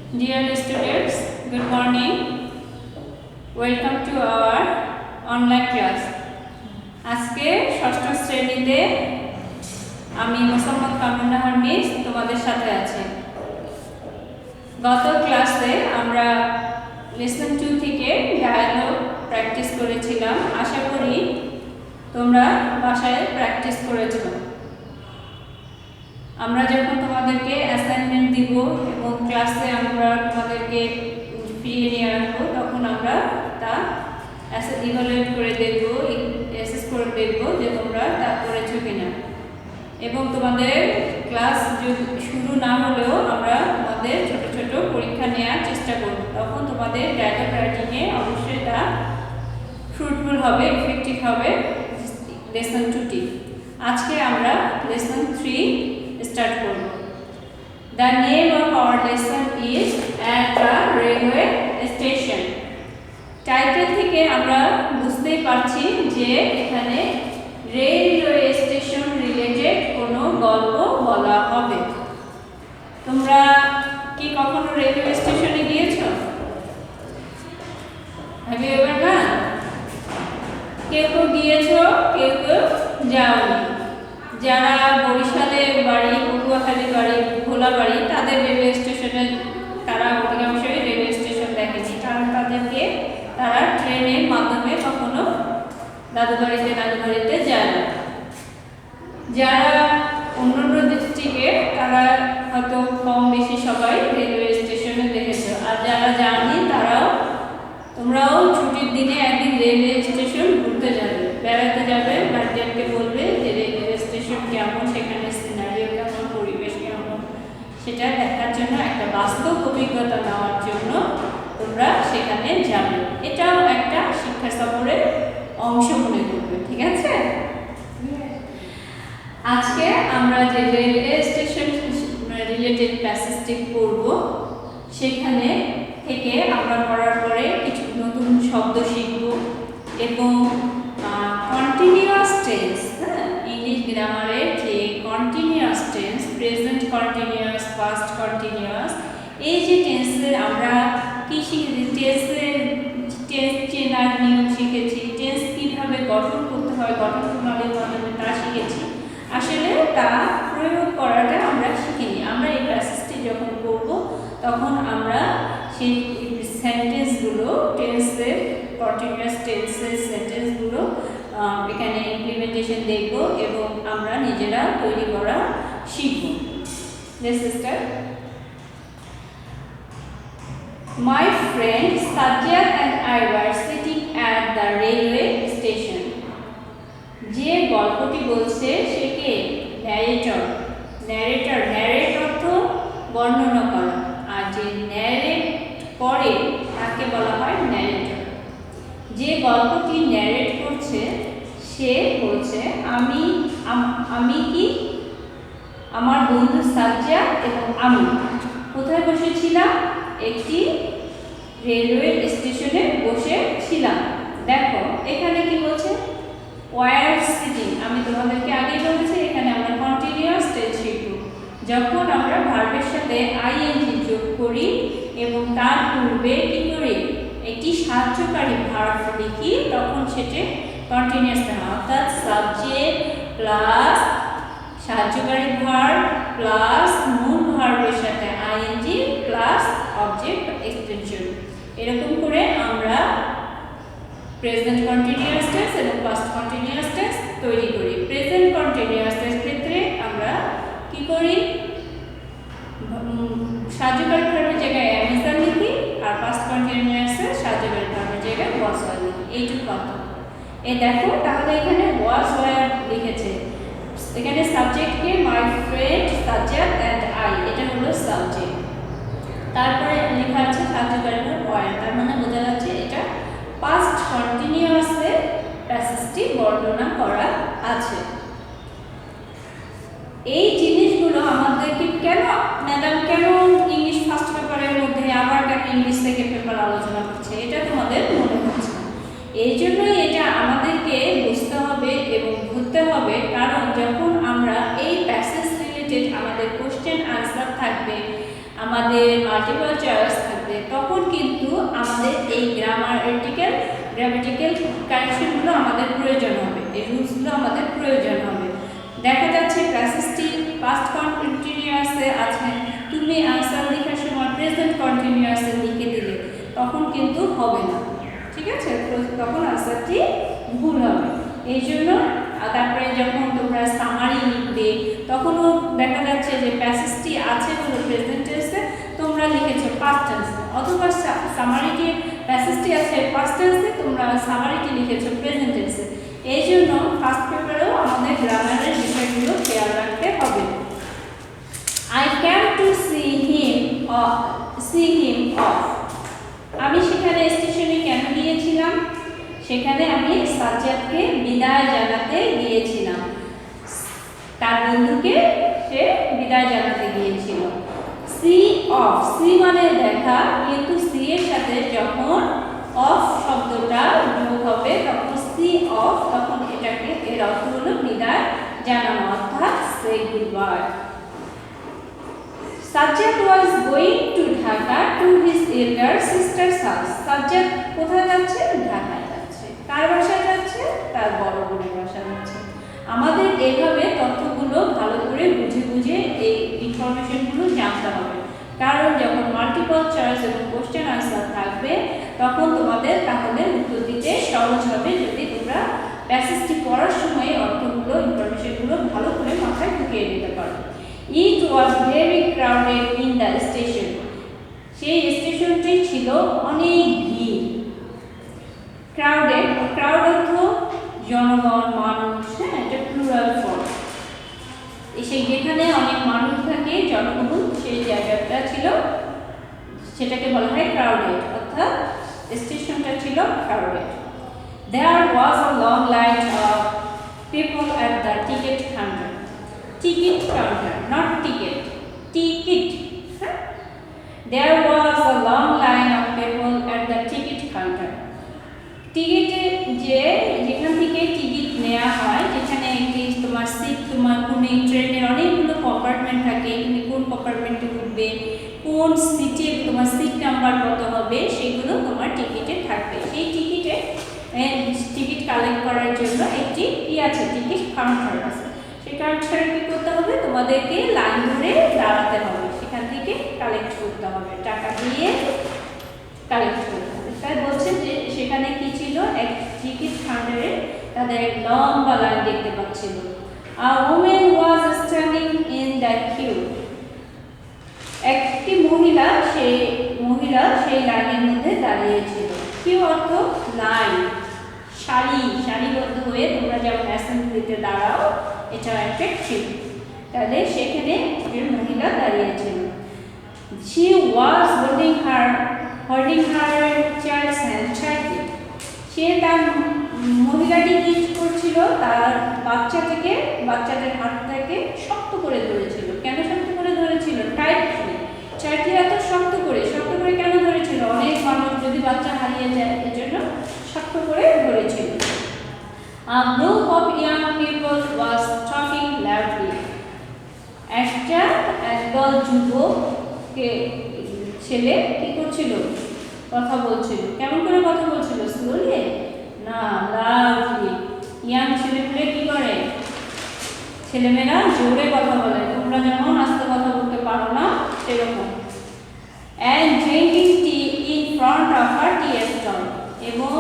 Dear students, good morning. Welcome to our online class. আজকে ষষ্ঠ শ্রেণীতে আমি মোসাম্মদ কামরুন্নাহার মিস তোমাদের সাথে আছি। গত ক্লাসে আমরা লেসন 2 থেকে ডায়ালগ প্র্যাকটিস করেছিলাম। আশা করি তোমরা বাসায় প্র্যাকটিস করেছো। আমরা যখন তোমাদেরকে অ্যাসাইনমেন্ট দিব এবং ক্লাসে আমরা তোমাদেরকে ফিরিয়ে নিয়ে আসবো, তখন আমরা তা ইভালুয়েট করে দেখব, অ্যাসেস করে দেখব যে তোমরা তা করেছো কিনা। এবং তোমাদের ক্লাস শুরু না হলেও আমরা তোমাদের ছোট ছোট পরীক্ষা নেওয়ার চেষ্টা করব। তখন তোমাদের ডায়ালগ রাইটিংয়ে অবশ্যই তা ফ্রুটফুল হবে, ইফেক্টিভ হবে লেসন 2টি। আজকে আমরা লেসন 3 স্টার্ট করব। The name of our lesson is At the Railway Station. Title থেকে আমরা বুঝতেই পারছি যে এখানে রেলওয়ে স্টেশন রিলেটেড কোনো গল্প বলা হবে। তোমরা কি কখনো রেলওয়ে স্টেশনে গিয়েছো? Have you ever gone? কেউ কেউ গিয়েছো, কেউ কেউ যাওনি। যারা বরিশালে বাড়ি, পটুয়াখালী বাড়ি, ভোলা বাড়ি, তাদের রেলওয়ে স্টেশনে তারা অধিকাংশই রেলওয়ে স্টেশন দেখেনি, কারণ তারা ট্রেনের মাধ্যমে কখনো দাদু বাড়িতে যায় না। যারা অন্যান্য ডিস্ট্রিক্টে তারা হয়তো কম বেশি সবাই রেলওয়ে স্টেশনে দেখেছো। আর যারা যায়নি তোমরাও ছুটির দিনে একদিন রেলওয়ে স্টেশন ঘুরতে যাবে, বেড়াতে যাবে, গার্জিয়ানকে বলবে যে রেলওয়ে স্টেশন কেমন, সেখানে সিনারিও কেমন, পরিবেশ কেমন, সেটা দেখার জন্য, একটা বাস্তব অভিজ্ঞতা নেওয়ার জন্য তোমরা সেখানে যাবে। এটাও একটা শিক্ষা সফরের অংশ মনে করবে, ঠিক আছে? আজকে আমরা যে রেলওয়ে স্টেশন রিলেটেড প্যাসেজটি পড়ব, সেখানে থেকে আমরা পড়ার পরে কিছু নতুন শব্দ শিখব এবং কন্টিনিউয়াস টেন্স, ইংলিশ গ্রামারের যে continuous tense, present continuous, past continuous, এই যে টেন্সের আমরা কি শিখেছি, টেন্স চেনার নিয়ম শিখেছি, টেন্স কীভাবে গঠন করতে হয়, গঠন প্রণালীর মাধ্যমে তা শিখেছি। আসলে তা প্রয়োগ করাটা আমরা শিখিনি। আমরা এই প্যাসেজটি যখন পড়ব তখন আমরা সেই সেন্টেন্সগুলো, টেন্সের কন্টিনিউয়াস টেন্সের সেন্টেন্সগুলো এখানে ইমপ্লিমেন্টেশন দেখব এবং আমরা নিজেরা তৈরি করা শিখব। Let's start. My friend Sajjad and I were sitting at the railway station. যে গল্পটি বলছে সে কে? ন্যারেটর। ন্যারেট অর্থ বর্ণনা করা, আর যে ন্যারেট করে তাকে বলা হয় ন্যারেটর। যে গল্পটি ন্যারেট করছে সে বলছে আমি কি, আমার বন্ধু সাজ্জাদ এবং আমি কোথায় বসেছিলাম? একটি রেলওয়ে স্টেশনে বসেছিলাম। দেখো এখানে কি বলছে? War sitting. আমি তোমাদেরকে আগেই বলেছি এখানে আমরা কন্টিনিউয়াস টেন্স শিখব। যখন আমরা ভার্বের সাথে আইএনজি যোগ করি এবং তার পূর্বে কি করি? একটি সাহায্যকারী ভার্ব লিখি, তখন সেটা কন্টিনিউয়াস হয়। অর্থাৎ সাবজেক্ট প্লাস সাহায্যকারী ভার্ব প্লাস মূল ভার্বের সাথে আইএনজি প্লাস অবজেক্ট এক্সটেনশন, এরকম করে আমরা প্রেজেন্ট কন্টিনিউয়াস টেন্স এবং পাস্ট কন্টিনিউয়াস টেন্স তৈরি করি। প্রেজেন্ট কন্টিনিউয়াস টেন্স ক্ষেত্রে আমরা কি করি? সাহায্যকারী ভার্বের জায়গায় অ্যামিজার লিখি, আর পাস্ট কন্টিনিউয়াসের সাহায্যকারী ভার্বের জায়গায় ওয়াজ ওয়ার লিখি। এইটুকু কথা। দেখো তাহলে এখানে ওয়াজ ওয়ার লিখেছে, এখানে সাবজেক্টকে my friend Sajjad and I, এটা হলো সাবজেক্ট। তারপরে লেখা আছে সাহায্যকারী ভার্ব ওয়ার, তার মানে বোঝা যাচ্ছে এটা পাস্ট কন্টিনিউয়াসে প্যাসেজটি বর্ণনা করা আছে। এই জিনিসগুলো আমাদেরকে ম্যাডাম কেন ইংলিশ ফার্স্ট পেপারের মধ্যে আবার কেন ইংলিশ সেকেন্ড পেপার আলোচনা করছে, এটা তোমাদের মনে হচ্ছে। এই জন্যই এটা আমাদেরকে বুঝতে হবে এবং বুঝতে হবে, কারণ যখন আমরা এই প্যাসেজ রিলেটেড আমাদের কোশ্চেন আনসার থাকবে, আমাদের মাল্টিপল চয়েস থাকবে, তখন কিন্তু আমাদের এই গ্রামাটিক্যাল কারেকশনগুলো আমাদের প্রয়োজন হবে, এই রুলসগুলো আমাদের প্রয়োজন হবে। দেখা যাচ্ছে প্যাসেজটি পাস্ট কন্টিনিউয়াসে আছে, তুমি আনসার লেখার সময় প্রেজেন্ট কন্টিনিউয়াসে লিখে দিলে তখন কিন্তু হবে না, ঠিক আছে? তখন আনসারটি ভুল হবে। এই জন্য তারপরে যখন তোমরা সামারি লিখবে তখনও দেখা যাচ্ছে যে প্যাসেজটি আছে হলো প্রেজেন্ট টেন্সে, তোমরা লিখেছো পাস্ট টেন্সে, অথবা সামারিটি প্যাসেজটি আছে পাস্ট টেন্সে, তোমরা সামারিটি লিখেছো প্রেজেন্ট টেন্সে। এই জন্য ফার্স্ট পেপারেও আমাদের গ্রামারের বিষয়গুলো খেয়াল রাখতে হবে। I came to see him off. আমি সেখানে স্টেশনে কেন গিয়েছিলাম? সেখানে আমি সাজ্জাদকে বিদায় জানাতে গিয়েছিলাম, তার বন্ধুকে সে বিদায় জানাতে গিয়েছিল। See off, see মানে দেখা, কিন্তু see এর সাথে যখন অফ শব্দটা যোগ হবে তখন see off, তখন এটাকে এর অর্থ হলো বিদায় জানানো, অর্থাৎ say goodbye. Sajjad was going to Dhaka to his elder sister's house. Sajjad কোথায় যাচ্ছে? ঢাকায় যাচ্ছে। কার বাসায় যাচ্ছে? তার বড় বোনের বাসায় যাচ্ছে। আমাদের এইভাবে তথ্যগুলো ভালো করে বুঝে বুঝে এই ইনফরমেশনগুলো জানতে হবে, কারণ যখন মাল্টিপল চয়েস এবং কোশ্চেন আনসার থাকবে তখন তোমাদের তাহলে উত্তর দিতে সহজ হবে, যদি তোমরা প্যাসেজটি পড়ার সময় অর্থগুলো ইনফরমেশনগুলো ভালো করে মাথায় ঢুকিয়ে দিতে পারো। It was very crowded in the station. সেই স্টেশনটি ছিল অনেক ভিড়। ক্রাউডেড, ক্রাউড অর্থ জনগণ, মানুষ, হ্যাঁ, এটা প্লুরাল ফর্ম। সেই যেখানে অনেক মানুষ থাকে, জনবহুল সেই জায়গাটা ছিল, সেটাকে বলা হয় ক্রাউডেড, অর্থাৎ স্টেশনটা ছিল crowded. There was a long line of people at the ticket counter. Ticket counter, not ticket. Ticket. Huh? There was a long line of people at the ticket counter. টিকিটে যেখান থেকে টিকিট নেওয়া হয়, যেখানে একটি তোমার সিট, তোমার কোনো ট্রেনের অনেকগুলো কম্পার্টমেন্ট থাকে, তুমি কোন কম্পার্টমেন্টে উঠবে, কোন সিটে তোমার সিট নাম্বার কত হবে, সেগুলো তোমার টিকিটে থাকবে। সেই টিকিটে টিকিট কালেক্ট করার জন্য একটি আছে, টিকিট কাউন্টার আছে। সেই কাউন্টারে কী করতে হবে? তোমাদেরকে লাইন ধরে দাঁড়াতে হবে, সেখান থেকে কালেক্ট করতে হবে, টাকা দিয়ে কালেক্ট করতে হবে। তাই বলছে যে সেখানে কি ছিল, এক টিকিট কাউন্টারে তাদের লম্বা লাইন দেখতে পাচ্ছিল। A woman was standing in the queue. একটি মহিলা সেই লাইনের মধ্যে দাঁড়িয়েছিল। কিউ অর্থ লাইন, সারিবদ্ধ হয়ে তোমরা যেমন অ্যাসেম্বলিতে দাঁড়াও, এটা একটা কিউ। তাহলে সেখানে একজন মহিলা দাঁড়িয়েছিল। She was holding her child's hand tightly. সে তার মহিলাটি কি করছিল? তার বাচ্চাদের হাতটাকে শক্ত করে ধরেছিল। কেন শক্ত করে ধরেছিল? টাইটলি এত শক্ত করে কেন ধরেছিল? অনেক মানুষ যদি বাচ্চা হারিয়ে যায়, এর জন্য শক্ত করে ধরেছিল। A group of young people was talking loudly. একদল ছেলে কি করছিল? কথা বলছিল। কেমন করে কথা বলছিল? স্লোলি না, লাউডলি। ইয়াং ছেলেমেয়েরা কি করে? ছেলেমেয়েরা জোরে কথা বলে, তোমরা যেমন আস্তে কথা বলতে পারো না সেরকম। And drinking tea in front of a tea stall. এবং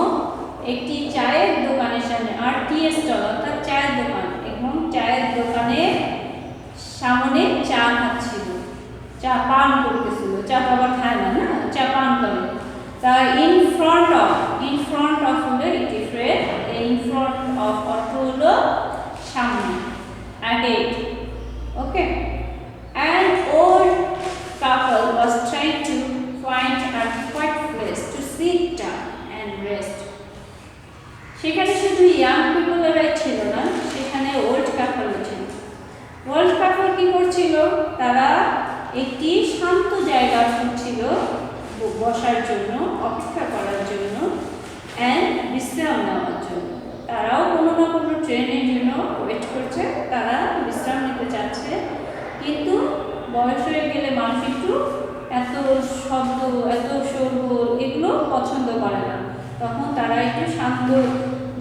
একটি চায়ের দোকানের সামনে, আর টি স্টল অর্থাৎ চায়ের দোকান, এবং চায়ের দোকানের সামনে চা খাচ্ছিল, চা পান করতেছিল। চা তো আবার খায় না, না, চা পান করে। তার ইন ফ্রন্ট অফ হলো ডিফারেন্ট, ইন ফ্রন্ট অফ অর্থ হলো সামনে, ahead. Okay. An old couple was trying to find a quiet place to sit down and rest. সেখানে শুধু ইয়াং পিপলেরাই ছিল না, সেখানে ওল্ড কাপলও ছিল। ওল্ড কাপল কি করছিল? তারা একটি শান্ত জায়গা খুঁজছিল বসার জন্য, অপেক্ষা করার জন্য, অ্যান্ড বিশ্রাম নেওয়ার জন্য। তারাও কোনো না কোনো ট্রেনের জন্য ওয়েট করছে, তারা বিশ্রাম নিতে চাচ্ছে। কিন্তু বয়স হয়ে গেলে মানুষ একটু একটু শান্ত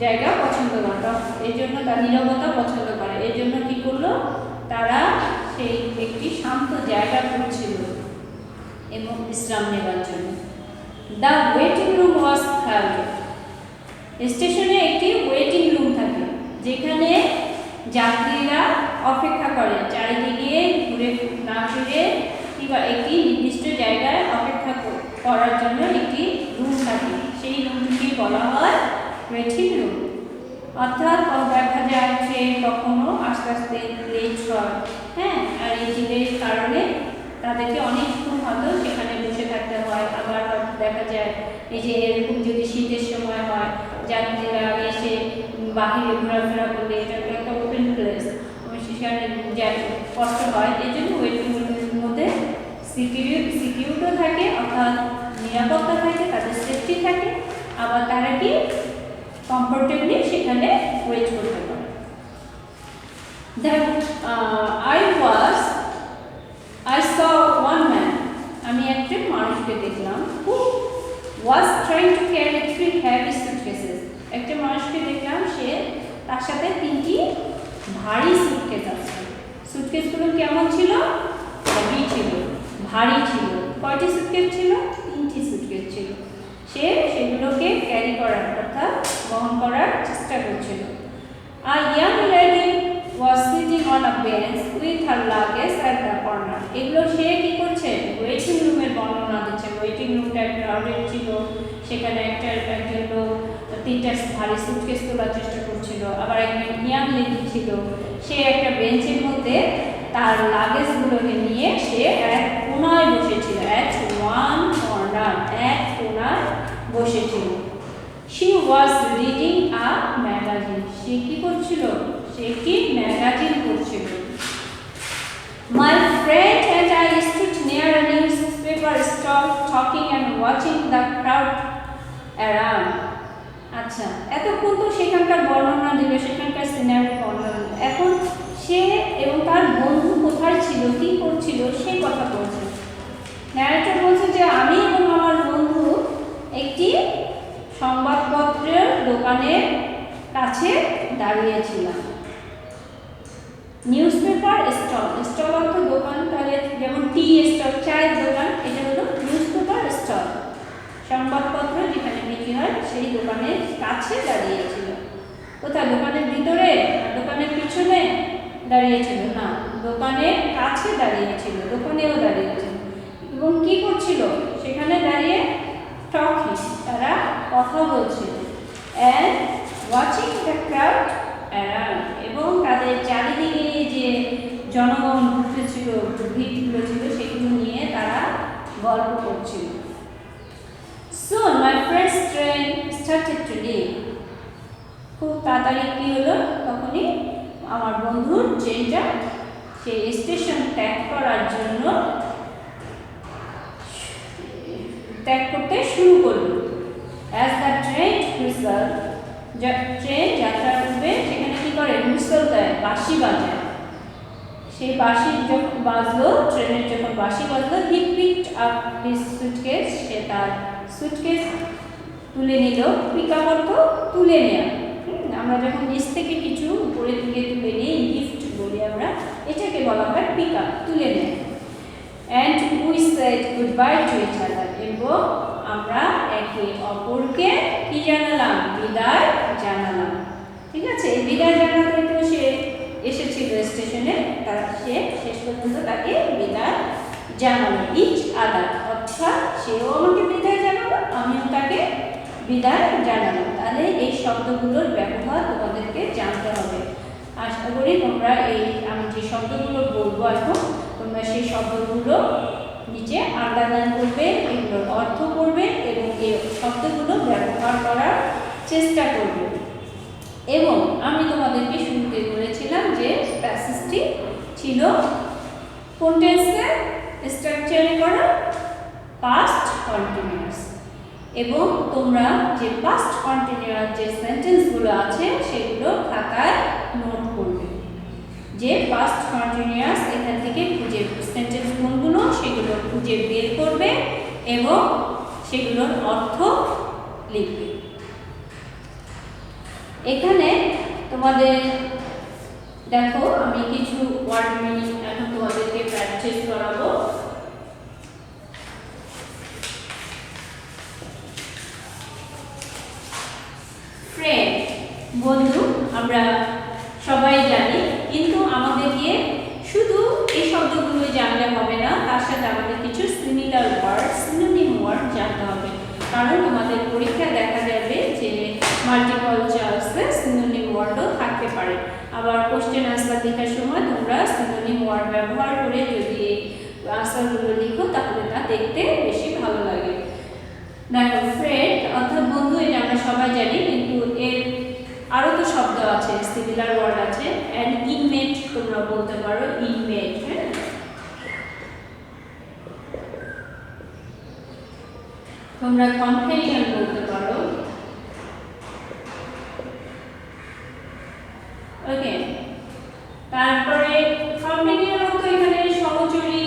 জায়গা পছন্দ করে, এই জন্য তার নীরবতা পছন্দ করে। এই জন্য কি করলো, তারা সেই একটি শান্ত জায়গা খুঁজছিল এবং বিশ্রাম নেওয়ার জন্য। The waiting room was crowded. স্টেশনে একটি ওয়েটিং রুম থাকে যেখানে যাত্রীরা অপেক্ষা করে, চারিদিকে ঘুরে না ফিরে কিংবা একটি নির্দিষ্ট জায়গায় অপেক্ষা করার জন্য একটি রুম থাকে। সেই রুমটিকে বলা হয় ওয়েটিং রুম। অর্থাৎ দেখা যায় ট্রেন কখনো আস্তে আস্তে লেট হয়, হ্যাঁ, আর এই ডিলের কারণে তাদেরকে অনেকক্ষণ হয়তো সেখানে বসে থাকতে হয়। আবার দেখা যায় এই যে এরকম যদি শীতের সময় হয়, যাত্রীরা এসে বাহিরে ঘোরাফেরা করলে, এটা একটা ওপেন প্লেস, সেখানে কষ্ট হয়। এই জন্য ওয়েটিং রুমের মধ্যে সিকিউরিটিও থাকে, অর্থাৎ নিরাপত্তা থাকে, তাদের সেফটি থাকে, আবার তারা কি কমফোর্টেবলি সেখানে ওয়েট করতে পারে। I saw one man, আমি একটা মানুষকে দেখলাম, who was trying to carry 3 heavy suitcases। একটা মানুষকে দেখলাম, সে তার সাথে 3টি ভারী সুটকেস আছে। সুটকেসগুলো কেমন ছিল? হেভি ছিল, ভারী ছিল। কয়টি সুটকেস ছিল? 3টি সুটকেস ছিল। সে সেগুলোকে ক্যারি করার, অর্থাৎ বহন করার চেষ্টা করছিল। A young lady was sitting on a bench with her luggage at the corner। এগুলো সে কি করছে? ওয়েটিং রুমের বর্ণনা দিচ্ছে। ওয়েটিং রুমটা ক্রাউডেড ছিল, সেখানে একজন লোক 3টা ভারী সুটকেস তোলার চেষ্টা করছিল। আবার একজন ইয়াং লেডি ছিল, সে একটা বেঞ্চের মধ্যে তার লাগেজগুলোকে নিয়ে সে এক কোণায় বসেছিল। এক কোণায় বসেছিল। She was reading a magazine। সে কি করছিল? সে একটি ম্যাগাজিন পড়ছিল। My friend and I stood near a newspaper stall talking and watching the crowd around। আচ্ছা, এতক্ষণ তো সেখানকার বর্ণনা দিল, সেখানকার সিনারি বর্ণনা। এখন সে এবং তার বন্ধু কোথায় ছিল, কি করছিল, সেই কথা বলছে। ন্যারেটর বলছে যে আমি এবং আমার বন্ধু একটি সংবাদপত্রের দোকানের কাছে দাঁড়িয়েছিলাম। নিউজপেপার স্টল, স্টল অর্থ দোকান, তাহলে যেমন টি স্টল, চায়ের দোকান, এটা হলো নিউজপেপার স্টল, সংবাদপত্র যেখানে বিক্রি হয় সেই দোকানের কাছে দাঁড়িয়েছিল। কোথায়? দোকানের ভিতরে, দোকানের পিছনে দাঁড়িয়েছিল না, দোকানের কাছে দাঁড়িয়েছিল, দোকানেও দাঁড়িয়েছিল। এবং কি করছিল সেখানে দাঁড়িয়ে? টকিং, তারা কথা বলছিল। And watching the crowd around, এবং তাদের চারিদিকে যে জনগণ ঘুরতেছিল, ভিড়গুলো ছিল, সেগুলো নিয়ে তারা গল্প করছিল। Soon my friend's train started to leave। খুব তাড়াতাড়ি কি হলো? তখনই আমার বন্ধুর ট্রেনটা সেই স্টেশন ত্যাগ করতে শুরু করলো। As the train whistled, train যাত্রা করবে, সেখানে কি করে? হুইসল দেয়, বাঁশি বাজায়। সেই বাঁশি যখন বাজলো, ট্রেনের যখন বাঁশি বাজলো, he picked up his suitcase। সে তার সুটকেস তুলে নিল। পিক আপ অর্থ তুলে নেওয়া। আমরা যখন নিচ থেকে কিছু উপরের দিকে তুলে নিই, গিফট বলি আমরা, এটাকে বলা হয় পিক আপ, তুলে নেওয়া। And we said goodbye to each other। এবং আমরা একে অপরকে কি জানালাম? বিদায় জানালাম। ঠিক আছে, এই বিদায় জানাতে তো সে এসেছিল স্টেশনে, তার সে শেষ পর্যন্ত তাকে বিদায় জানালো। ইচ আদার, অর্থাৎ সেও আমাকে বিদায় জানালো, আমিও তাকে বিদায় জানালো। তাহলে এই শব্দগুলোর ব্যবহার তোমাদেরকে জানতে হবে। আশা করি তোমরা আমি যে শব্দগুলো বলবো এখন, তোমরা সেই শব্দগুলো নিচে আন্ডারলাইন করবে, এগুলোর অর্থ করবে এবং এই শব্দগুলো ব্যবহার করার চেষ্টা করবে। এবং আমি তোমাদেরকে শুরুতে বলেছিলাম যে প্যাসেজটি ছিল কোন টেন্সে স্ট্রাকচারে করা? Past continuous. এবং তোমরা যে পাস্ট কন্টিনিউয়াস যে সেন্টেন্সগুলো আছে সেগুলো খাতায় নোট করবে। যে পাস্ট কন্টিনিউয়াস এখান থেকে খুঁজে সেন্টেন্স কোনগুলো সেগুলো খুঁজে বের করবে এবং সেগুলোর অর্থ লিখবে। এখানে তোমাদের দেখো আমি কিছু ওয়ার্ড মিনিং এখন তোমাদেরকে প্র্যাকটিস করাবো। ফ্রেন্ড বন্ধু আমরা সবাই জানি, কিন্তু আমাদেরকে শুধু এই শব্দগুলো জানলে হবে না, তার সাথে আমাদের কিছু সিমিলার ওয়ার্ড, সিনোনিম ওয়ার্ড জানতে হবে। কারণ তোমাদের পরীক্ষায় দেখা যাবে যে মাল্টিপল চয়েসে সিনোনিম ওয়ার্ডও থাকতে পারে। আবার কোশ্চেন আনসার লেখার সময় তোমরা সিনোনিম ওয়ার্ড ব্যবহার করে যদি আনসারগুলো লিখো তাহলে তা দেখতে বেশি ভালো লাগে। দেখো ফ্রেন্ড অর্থাৎ বন্ধু, এটা আমরা সবাই জানি, কিন্তু এর আরো তো শব্দ আছে, সিমিলার ওয়ার্ড আছে। অ্যান্ড ইনমেট তোমরা বলতে পারো, ইনমেট। হ্যাঁ, তোমরা কম্পেনিয়ন বলতে পারো। ওকে, তারপরে কম্পেনিয়ন তো এখানে সহচরী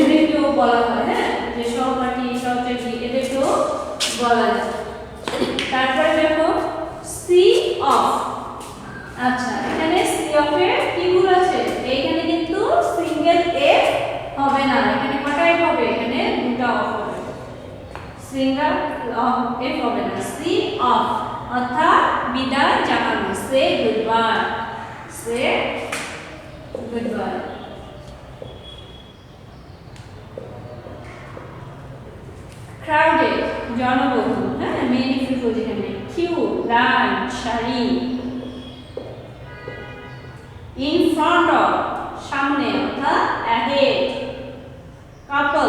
এদেরকেও বলা হয়। হ্যাঁ, যে সহপাঠী সহচরী এদেরকেও বলা যায়। তারপরে দেখো সি অফ। আচ্ছা, এখানে সি অফ এর কি ভুল আছে? এইখানে কিন্তু সিঙ্গেল এফ হবে না, এখানে কটা এফ হবে? এখানে দুটো অফ হবে, সিঙ্গেল এফ হবে না। সি অফ অর্থাৎ বিদায় জানানো, সে গুড বাই, সে গুড বাই। ক্রাউডেড জনবহুল, হ্যাঁ, মেনি পিপল এখানে। কিউ লাইন সারি। ইন ফ্রন্ট অফ সামনে অর্থাৎ অ্যাহেড। কাপল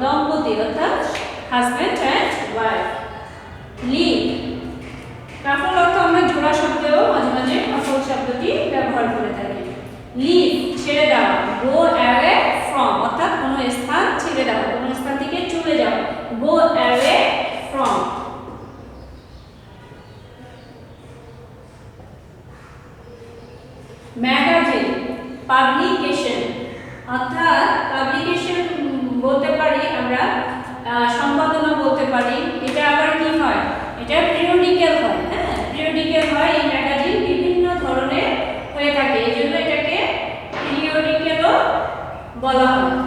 দম্পতি অর্থাৎ হাজব্যান্ড অ্যান্ড ওয়াইফ। লিভ কাপল অর্থ আমরা জোড়া শব্দেও মাঝে মাঝে কাপল শব্দটি ব্যবহার করে থাকি। লিভ ছেড়ে দেওয়া। গো অ্যাওয়ে ফ্রম অর্থাৎ কোনো স্থান ছেড়ে দেওয়া, কোনো স্থান থেকে চলে যাওয়া। Go away from. Magazine publication অর্থাৎ পাবলিকেশন বলতে পারি আমরা, সম্পাদনা বলতে পারি। এটা আবার কি হয়? এটা পিরিয়ডিক্যাল হয়। হ্যাঁ, পিরিয়ডিক্যাল হয়। এই ম্যাগাজিন বিভিন্ন ধরনের হয়ে থাকে, এই জন্য এটাকে পিরিয়ডিক্যালও বলা হয়।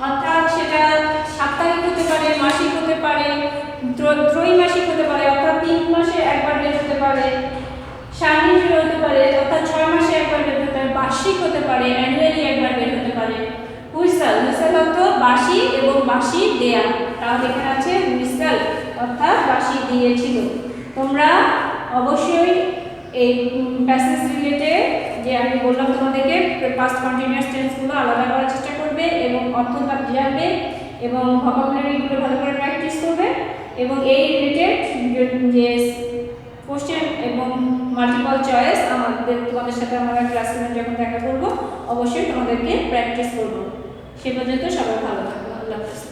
অর্থাৎ সেটা সাপ্তাহিক হতে পারে, মাসিক হতে পারে, ত্রৈমাসিক হতে পারে অর্থাৎ 3 মাসে একবার বের হতে পারে, সাময়িক হতে পারে অর্থাৎ 6 মাসে একবার বের হতে পারে, বার্ষিক হতে পারে, অ্যানুয়ালি একবার বের হতে পারে। হুইসেল, হুইসেল অর্থ বাঁশি এবং বাঁশি দেয়া, তাহলে এখানে আছে হুইসেল অর্থাৎ বাঁশি দিয়েছিল। তোমরা অবশ্যই এই প্যাসেজ রিলেটেড যে আমি বললাম তোমাদেরকে পাস্ট কন্টিনিউয়াস টেন্সগুলো আলাদা করার চেষ্টা করবে এবং অর্থটা জানবে এবং ভোকাবুলারিগুলো ভালো করে প্র্যাকটিস করবে। এবং এই রিলেটেড যে কোশ্চেন এবং মাল্টিপল চয়েস তোমাদের সাথে আমরা ক্লাসরুমে যখন দেখা করবো অবশ্যই তোমাদেরকে প্র্যাকটিস করবো। সে পর্যন্ত সবাই ভালো থাকো। আল্লাহ হাফেজ।